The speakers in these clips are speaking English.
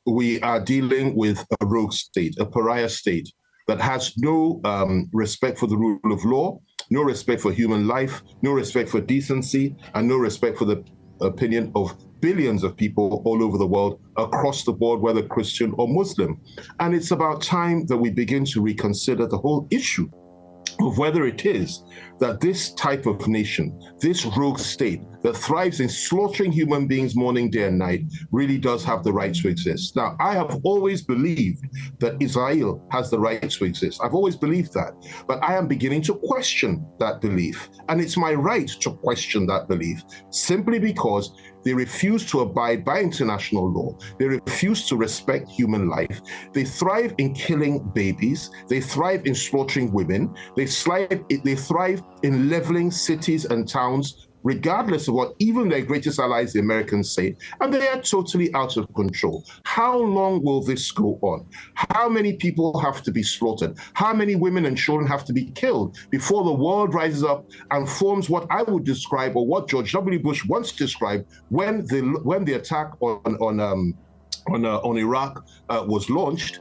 we are dealing with a rogue state, a pariah state that has no respect for the rule of law, no respect for human life, no respect for decency, and no respect for the opinion of billions of people all over the world, across the board, whether Christian or Muslim. And it's about time that we begin to reconsider the whole issue of whether it is that this type of nation, this rogue state that thrives in slaughtering human beings morning, day, and night, really does have the right to exist. Now, I have always believed that Israel has the right to exist. I've always believed that, but I am beginning to question that belief. And it's my right to question that belief simply because they refuse to abide by international law. They refuse to respect human life. They thrive in killing babies. They thrive in slaughtering women. They thrive in leveling cities and towns, regardless of what even their greatest allies, the Americans, say, and they are totally out of control. How long will this go on? How many people have to be slaughtered? How many women and children have to be killed before the world rises up and forms what I would describe, or what George W. Bush once described when the attack on Iraq was launched?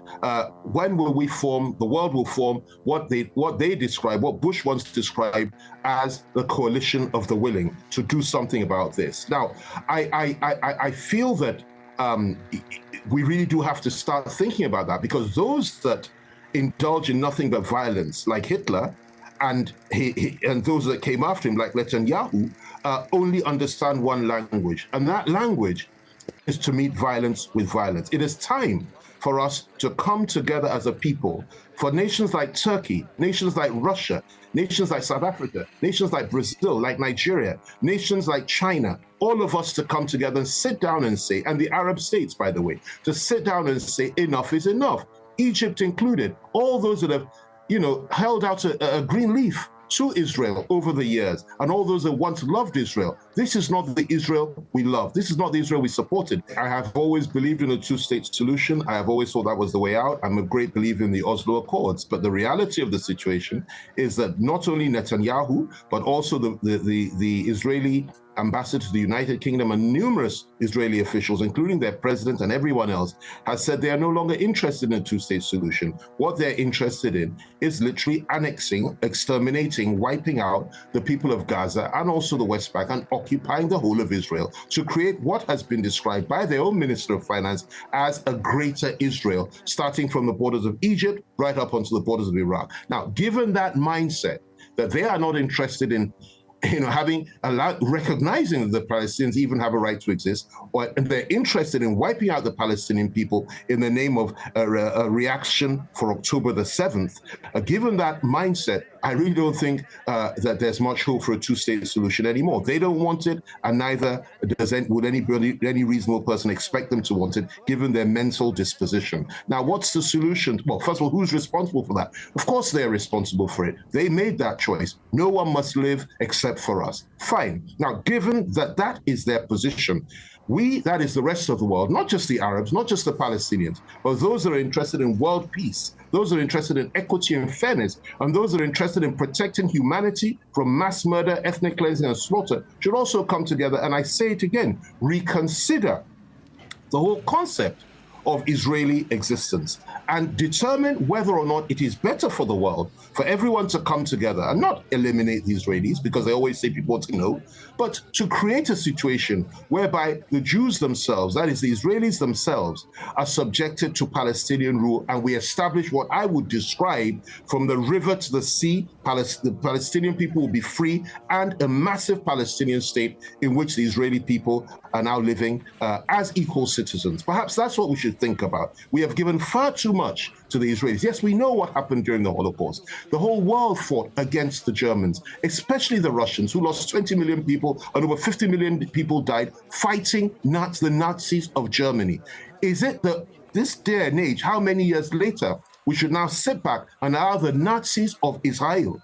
When will we form? The world will form what they describe, what Bush once described as the coalition of the willing to do something about this. Now, I feel that we really do have to start thinking about that, because those that indulge in nothing but violence, like Hitler, and those that came after him, like Netanyahu, only understand one language, and that language is to meet violence with violence. It is time for us to come together as a people, for nations like Turkey, nations like Russia, nations like South Africa, nations like Brazil, like Nigeria, nations like China, all of us to come together and sit down and say, and the Arab states, by the way, to sit down and say enough is enough. Egypt included, all those that have, held out a green leaf to Israel over the years, and all those that once loved Israel. This is not the Israel we love. This is not the Israel we supported. I have always believed in a two-state solution. I have always thought that was the way out. I'm a great believer in the Oslo Accords. But the reality of the situation is that not only Netanyahu, but also the Israeli ambassador to the United Kingdom and numerous Israeli officials, including their president and everyone else, has said they are no longer interested in a two-state solution. What they're interested in is literally annexing, exterminating, wiping out the people of Gaza and also the West Bank, and occupying the whole of Israel to create what has been described by their own Minister of Finance as a greater Israel, starting from the borders of Egypt right up onto the borders of Iraq. Now, given that mindset, that they are not interested in recognizing that the Palestinians even have a right to exist, and they're interested in wiping out the Palestinian people in the name of a reaction for October the 7th. Given that mindset, I really don't think that there's much hope for a two-state solution anymore. They don't want it, and neither would any reasonable person expect them to want it, given their mental disposition. Now, what's the solution? Well, first of all, who's responsible for that? Of course, they're responsible for it. They made that choice. No one must live except for us. Fine. Now, given that that is their position, that is the rest of the world, not just the Arabs, not just the Palestinians, but those that are interested in world peace, those that are interested in equity and fairness, and those that are interested in protecting humanity from mass murder, ethnic cleansing, and slaughter, should also come together, and I say it again, reconsider the whole concept of Israeli existence and determine whether or not it is better for the world for everyone to come together and not eliminate the Israelis, because they always say people want to know, but to create a situation whereby the Jews themselves, that is the Israelis themselves, are subjected to Palestinian rule, and we establish what I would describe from the river to the sea. The Palestinian people will be free, and a massive Palestinian state in which the Israeli people are now living as equal citizens. Perhaps that's what we should think about. We have given far too much to the Israelis. Yes, we know what happened during the Holocaust. The whole world fought against the Germans, especially the Russians, who lost 20 million people, and over 50 million people died fighting the Nazis of Germany. Is it that this day and age, how many years later, we should now sit back and allow the Nazis of Israel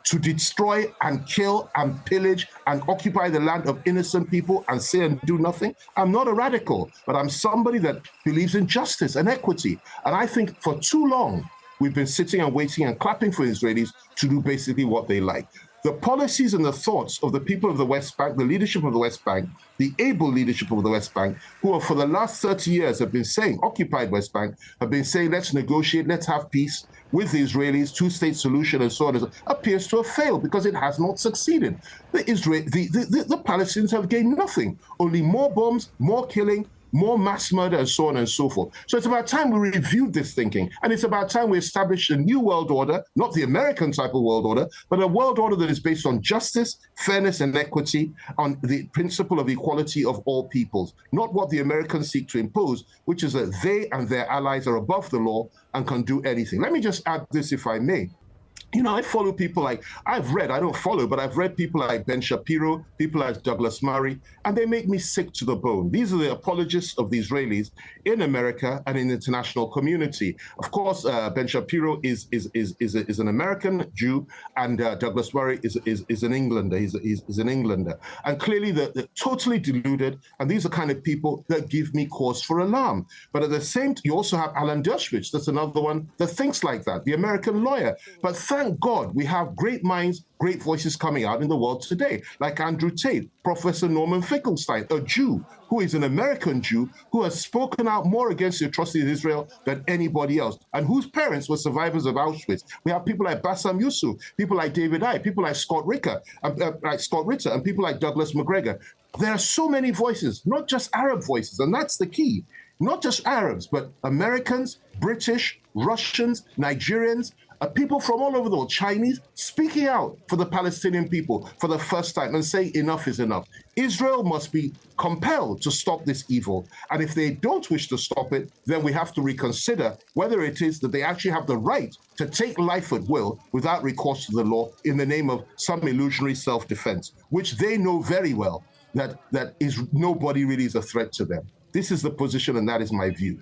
to destroy and kill and pillage and occupy the land of innocent people and say and do nothing? I'm not a radical, but I'm somebody that believes in justice and equity. And I think for too long, we've been sitting and waiting and clapping for Israelis to do basically what they like. The policies and the thoughts of the people of the West Bank, the leadership of the West Bank, the able leadership of the West Bank, who for the last 30 years have been saying, occupied West Bank, have been saying, let's negotiate, let's have peace with the Israelis, two-state solution, and so on, appears to have failed because it has not succeeded. The Palestinians have gained nothing, only more bombs, more killing, more mass murder, and so on and so forth. So it's about time we reviewed this thinking, and it's about time we established a new world order, not the American type of world order, but a world order that is based on justice, fairness, and equity, on the principle of equality of all peoples, not what the Americans seek to impose, which is that they and their allies are above the law and can do anything. Let me just add this, if I may. You know, I follow people like, I don't follow, but I've read people like Ben Shapiro, people like Douglas Murray, and they make me sick to the bone. These are the apologists of the Israelis in America and in the international community. Of course, Ben Shapiro is an American Jew, and Douglas Murray is an Englander. He's an Englander. And clearly they're totally deluded, and these are kind of people that give me cause for alarm. But at the same time, you also have Alan Dershowitz, that's another one that thinks like that, the American lawyer. But thank God we have great minds, great voices coming out in the world today, like Andrew Tate, Professor Norman Finkelstein, a Jew who is an American Jew who has spoken out more against the atrocities of Israel than anybody else, and whose parents were survivors of Auschwitz. We have people like Bassam Youssef, people like David Icke, people like Scott Ritter, and people like Douglas McGregor. There are so many voices, not just Arab voices, and that's the key. Not just Arabs, but Americans, British, Russians, Nigerians, people from all over the world, Chinese, speaking out for the Palestinian people for the first time and saying enough is enough. Israel must be compelled to stop this evil. And if they don't wish to stop it, then we have to reconsider whether it is that they actually have the right to take life at will without recourse to the law in the name of some illusionary self-defense, which they know very well that nobody really is a threat to them. This is the position, and that is my view.